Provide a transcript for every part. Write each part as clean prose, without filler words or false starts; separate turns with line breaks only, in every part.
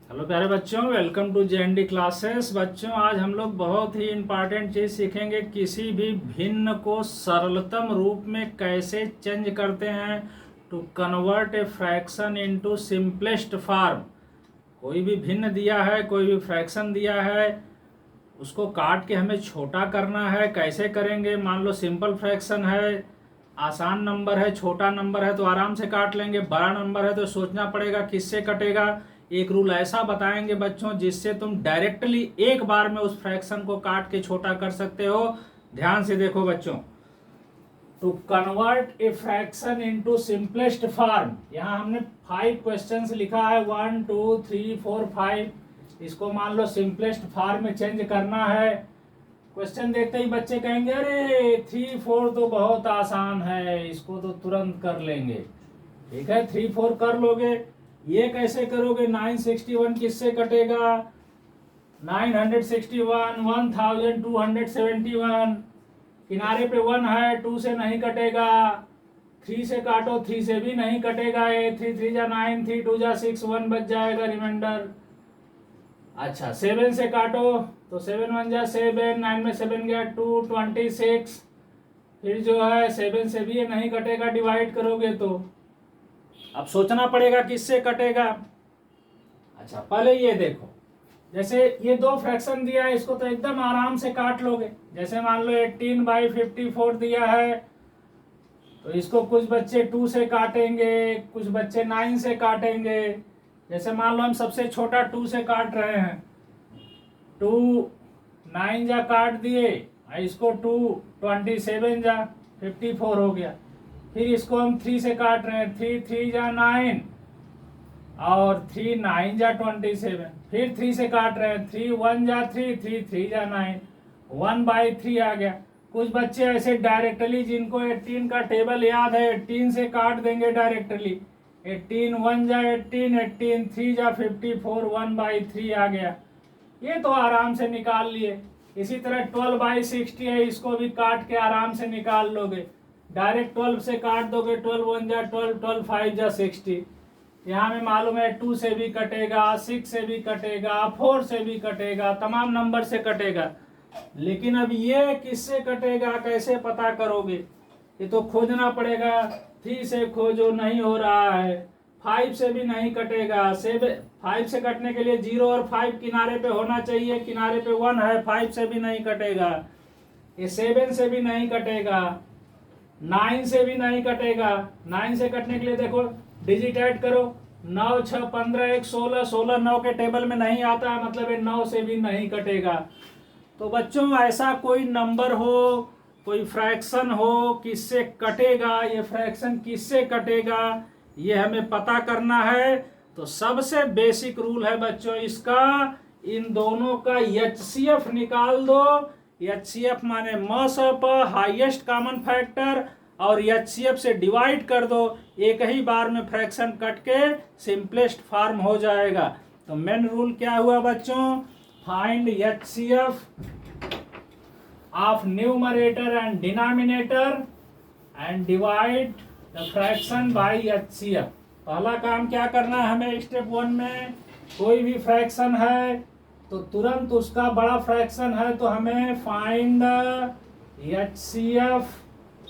Hello प्यारे बच्चों, welcome to JND classes. बच्चों, आज हम लोग बहुत ही इम्पॉर्टेंट चीज़ सीखेंगे। किसी भी भिन्न को सरलतम रूप में कैसे चेंज करते हैं to convert a fraction into simplest form. कोई भी भिन्न दिया है, कोई भी फ्रैक्शन दिया है, उसको काट के हमें छोटा करना है। कैसे करेंगे? मान लो सिंपल फ्रैक्शन है, आसान नंबर है, छोटा नंबर है तो आराम से काट लेंगे। बड़ा नंबर है तो सोचना पड़ेगा किससे कटेगा। एक रूल ऐसा बताएंगे बच्चों जिससे तुम डायरेक्टली एक बार में उस फ्रैक्शन को काट के छोटा कर सकते हो। ध्यान से देखो बच्चों, to convert a fraction into simplest form. यहाँ हमने 5 क्वेश्चंस लिखा है, 1 2 3 4 5। इसको मान लो सिंपलेस्ट फॉर्म में चेंज करना है। क्वेश्चन देखते ही बच्चे कहेंगे अरे 3 4 तो बहुत आसान है, इसको तो तुरंत कर लेंगे। ठीक है, 3 4 कर लोगे। ये कैसे करोगे? 961 किससे कटेगा? 961, 1271। किनारे पे 1 है, 2 से नहीं कटेगा। 3 से काटो, 3 से भी नहीं कटेगा। 3 3 जा 9, 3 2 जा 6, 1 बच जाएगा रिमाइंडर। अच्छा, 7 से काटो तो 7 1 जा 7, 9 में 7 गया 2, 26। फिर जो है 7 से भी ये नहीं कटेगा डिवाइड करोगे तो। अब सोचना पड़ेगा किससे कटेगा। अच्छा, पहले ये देखो, जैसे ये 2 फ्रैक्शन दिया है, इसको तो एकदम आराम से काट लोगे। जैसे मान लो 18/54 दिया है, तो इसको कुछ बच्चे 2 से काटेंगे, कुछ बच्चे 9 से काटेंगे। जैसे मान लो हम सबसे छोटा 2 से काट रहे हैं, 2 9 जा काट दिए, इसको 2 27 जा 54 हो गया। फिर इसको हम 3 से काट रहे हैं, 3 3 जा 9 और 3 9 जा 27। फिर 3 से काट रहे हैं, 3 1 जा 3, 3 3 जा 9, 1/3 आ गया। कुछ बच्चे ऐसे डायरेक्टली, जिनको 18 का टेबल याद है, 18 से काट देंगे डायरेक्टली। 18 1 जा 18, 18 3 जा 54, 1/3 आ गया। ये तो आराम से निकाल लिए। इसी तरह 12/60 है, इसको भी काट के आराम से निकाल लोगे। डायरेक्ट 12 से काट दोगे, 12 1 जा 12, 12 5 जा 60। यहाँ में मालूम है 2 से भी कटेगा, 6 से भी कटेगा, 4 से भी कटेगा, तमाम नंबर से कटेगा। लेकिन अब ये किससे कटेगा, कैसे पता करोगे? ये तो खोजना पड़ेगा। 3 से खोजो, नहीं हो रहा है। 5 से भी नहीं कटेगा। 5 से कटने के लिए 0 और 5 किनारे पे होना चाहिए, किनारे पे 1 है, 5 से भी नहीं कटेगा। ये 7 से भी नहीं कटेगा, 9 से भी नहीं कटेगा। 9 से कटने के लिए देखो, डिजिट ऐड करो, 9 6 15 1 16, 16 9 के टेबल में नहीं आता, मतलब ये 9 से भी नहीं कटेगा। तो बच्चों, ऐसा कोई नंबर हो, कोई फ्रैक्शन हो, किससे कटेगा, ये फ्रैक्शन किससे कटेगा, ये हमें पता करना है। तो सबसे बेसिक रूल है बच्चों इसका, इन दोनों का एचसीएफ निकाल दो। एचसीएफ माने moss of highest common factor, और एचसीएफ से डिवाइड कर दो। एक ही बार में फ्रैक्शन कट के सिंपलेस्ट फॉर्म हो जाएगा। तो मेन रूल क्या हुआ बच्चों? Find HCF of numerator and denominator and divide the fraction by HCF. पहला काम क्या करना है हमें स्टेप 1 में? कोई भी फ्रैक्शन है तो तुरंत उसका बड़ा फ्रैक्शन है तो हमें find HCF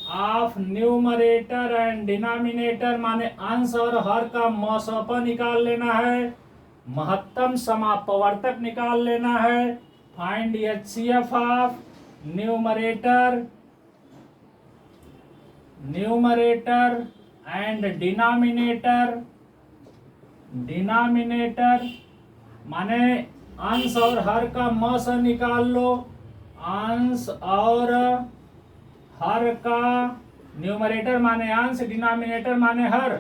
of numerator and denominator माने अंश और हर का मौसप निकाल लेना है, महत्तम समापवर्तक निकाल लेना है। Find HCF of numerator and denominator माने अंश और हर का मौस निकाल लो। अंश और हर का, न्यूमरेटर माने अंश, डिनोमिनेटर माने हर।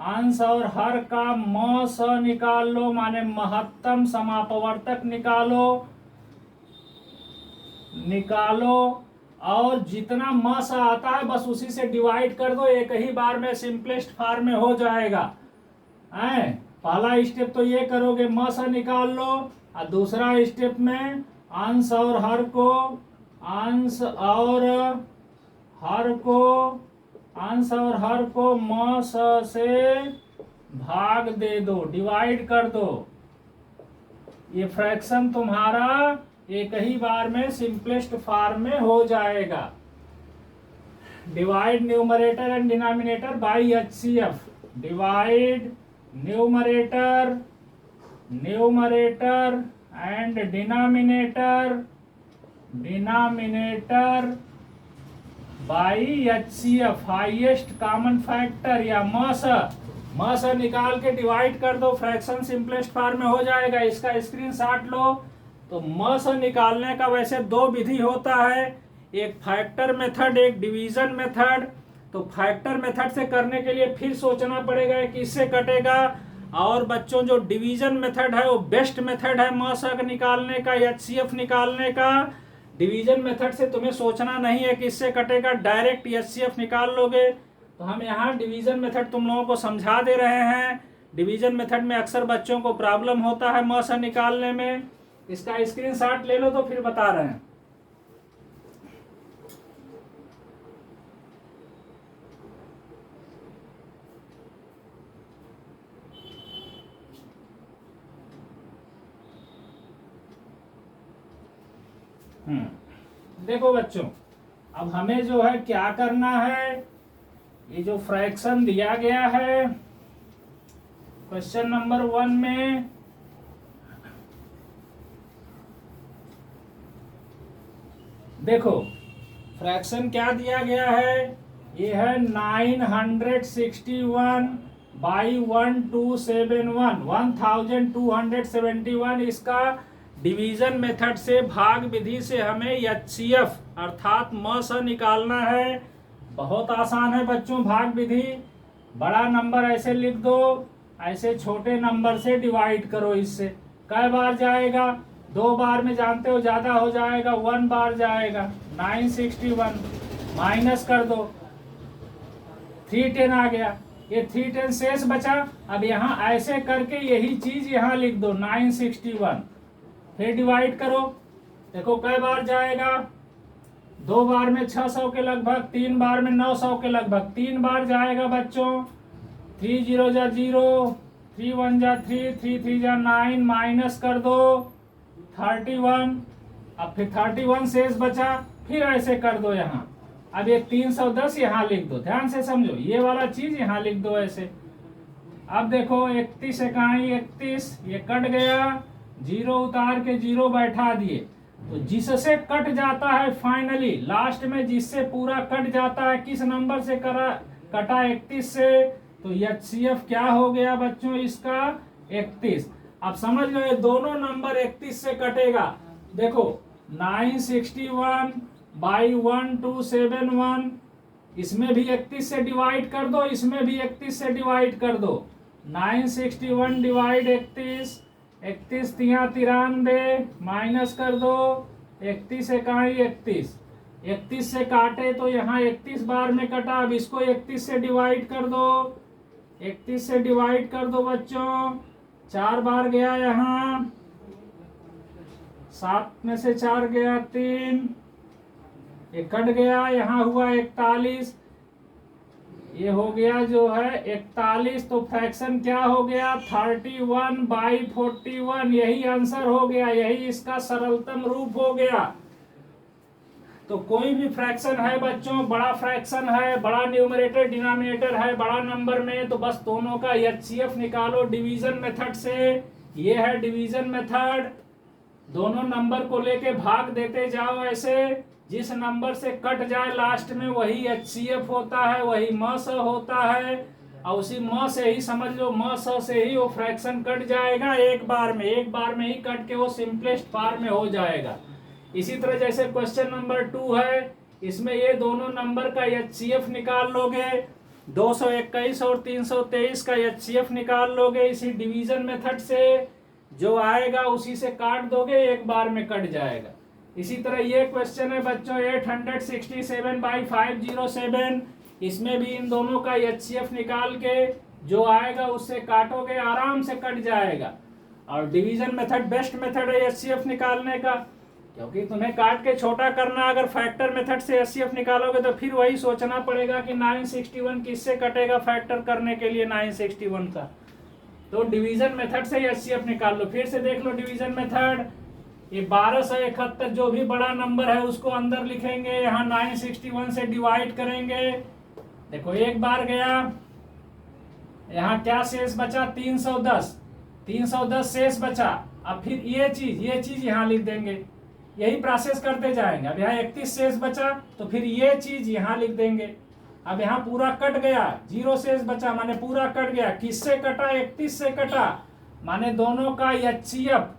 अंश और हर का मौस निकाल लो माने महत्तम समापवर्तक निकालो। और जितना मस आता है बस उसी से डिवाइड कर दो, एक ही बार में सिंपलेस्ट फॉर्म में हो जाएगा। पहला स्टेप तो ये करोगे, मस निकाल लो, और दूसरा स्टेप में अंश और हर को म स से भाग दे दो, डिवाइड कर दो। ये फ्रैक्शन तुम्हारा एक ही बार में सिंपलेस्ट फॉर्म में हो जाएगा। Divide numerator and denominator by HCF। Divide numerator and denominator by HCF, highest common factor या मस निकाल के डिवाइड कर दो, फ्रैक्शन सिंपलेस्ट फॉर्म में हो जाएगा। इसका स्क्रीनशॉट लो। तो मस निकालने का वैसे दो विधि होता है, एक फैक्टर मेथड, एक डिवीजन मेथड। तो फैक्टर मेथड से करने के लिए फिर सोचना पड़ेगा कि इससे कटेगा, और बच्चों जो डिवीजन मेथड है वो बेस्ट मेथड है मस निकालने का, HCF निकालने का। डिवीजन मेथड से तुम्हें सोचना नहीं है कि इससे कटेगा, डायरेक्ट HCF निकाल लोगे। तो हम यहाँ डिवीजन मेथड तुम लोगों को समझा दे रहे हैं। डिवीजन मेथड में अक्सर बच्चों को प्रॉब्लम होता है मस निकालने में। इसका स्क्रीनशॉट ले लो तो फिर बता रहे हैं। देखो बच्चों, अब हमें जो है क्या करना है, ये जो फ्रैक्शन दिया गया है क्वेश्चन नंबर 1 में, देखो फ्रैक्शन क्या दिया गया है, ये है 961 बाई 1271, 1271। इसका डिवीजन मेथड से, भाग विधि से हमें HCF अर्थात मस निकालना है। बहुत आसान है बच्चों भाग विधि। बड़ा नंबर ऐसे लिख दो, ऐसे छोटे नंबर से डिवाइड करो। इससे कई बार जाएगा, 2 बार में जानते हो ज्यादा हो जाएगा, 1 बार जाएगा। 961 माइनस कर दो, 310 आ गया, ये 310 शेष बचा। अब यहाँ ऐसे करके यही चीज यहाँ लिख दो 961, फिर डिवाइड करो। देखो कई बार जाएगा, 2 बार में 600 के लगभग, 3 बार में 900 के लगभग, 3 बार जाएगा बच्चों। 3 0 जा 0, 3 1 जा 3, 3 3 जा 9, माइनस कर दो 31। अब फिर 31 शेष बचा, फिर ऐसे कर दो यहाँ। अब ये 310 यहाँ लिख दो, ध्यान से समझो, ये वाला चीज यहाँ लिख दो ऐसे। अब देखो 31 इकाई 31, ये कट गया, 0 उतार के 0 बैठा दिए। तो जिससे कट जाता है फाइनली लास्ट में, जिससे पूरा कट जाता है, किस नंबर से कटा 31 से, तो HCF क्या हो गया बच्चों इसका 31। अब समझ लो ये दोनों नंबर 31 से कटेगा। देखो 961 बाई 1271, इसमें भी 31 से डिवाइड कर दो, इसमें भी 31 से डिवाइड कर दो। 961 डिवाइड 31, 31 तिया 93, माइनस कर दो 31 इकाई 31। 31 से काटे तो यहाँ 31 बार में कटा, अब इसको 31 से डिवाइड कर दो, 31 से डिवाइड कर दो बच्चों, 4 बार गया यहाँ, 7 में से 4 गया 3, ये कट गया, यहाँ हुआ 41, ये हो गया जो है 41। तो फ्रैक्शन क्या हो गया 31 बाई 41, यही आंसर हो गया, यही इसका सरलतम रूप हो गया। तो कोई भी फ्रैक्शन है बच्चों, बड़ा फ्रैक्शन है, बड़ा न्यूमरेटर डिनोमिनेटर है बड़ा नंबर में, तो बस दोनों का HCF निकालो डिवीजन मेथड से। ये है डिवीजन मेथड, दोनों नंबर को लेके भाग देते जाओ ऐसे, जिस नंबर से कट जाए लास्ट में वही HCF होता है, वही मस होता है, और उसी म से ही समझ लो, मस से ही वो फ्रैक्शन कट जाएगा एक बार में ही कट के वो सिंपलेस्ट फॉर्म में हो जाएगा। इसी तरह जैसे क्वेश्चन नंबर 2 है, इसमें ये दोनों नंबर का HCF निकाल लोगे, 221 और 323 का HCF निकाल लोगे इसी डिवीजन मेथड से, जो आएगा उसी से काट दोगे, एक बार में कट जाएगा। इसी तरह ये क्वेश्चन है बच्चों 867 बाई 507, इसमें भी इन दोनों का HCF निकाल के जो आएगा उससे काटोगे, आराम से कट जाएगा। और डिवीजन मेथड बेस्ट मेथड है HCF निकालने का, क्योंकि तुम्हें काट के छोटा करना, अगर फैक्टर मेथड से HCF निकालोगे तो फिर वही सोचना पड़ेगा कि 961 किससे कटेगा फैक्टर करने के लिए 961 का। तो डिवीजन मेथड से ही HCF निकाल लो। फिर से देख लो डिवीजन मेथड। ये 1271 जो भी बड़ा नंबर है उसको अंदर लिखेंगे, यहाँ 961 से डिवाइड करेंगे। देखो एक बार गया, यहाँ क्या शेष बचा, 310, 310 शेष बचा। अब फिर ये चीज यहाँ लिख देंगे, यही प्रोसेस करते जाएंगे। अब यहाँ 31 शेष बचा तो फिर ये चीज यहाँ लिख देंगे। अब यहाँ पूरा कट गया, 0 शेष बचा माने पूरा कट गया। किससे कटा, 31 से कटा, माने दोनों का HCF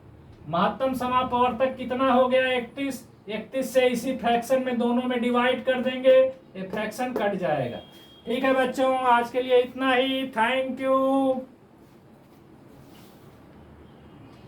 महत्तम समापवर्तक कितना हो गया, 31। 31 से इसी फ्रैक्शन में दोनों में डिवाइड कर देंगे, ये फ्रैक्शन कट जाएगा। ठीक है बच्चों, आज के लिए इतना ही। Thank you.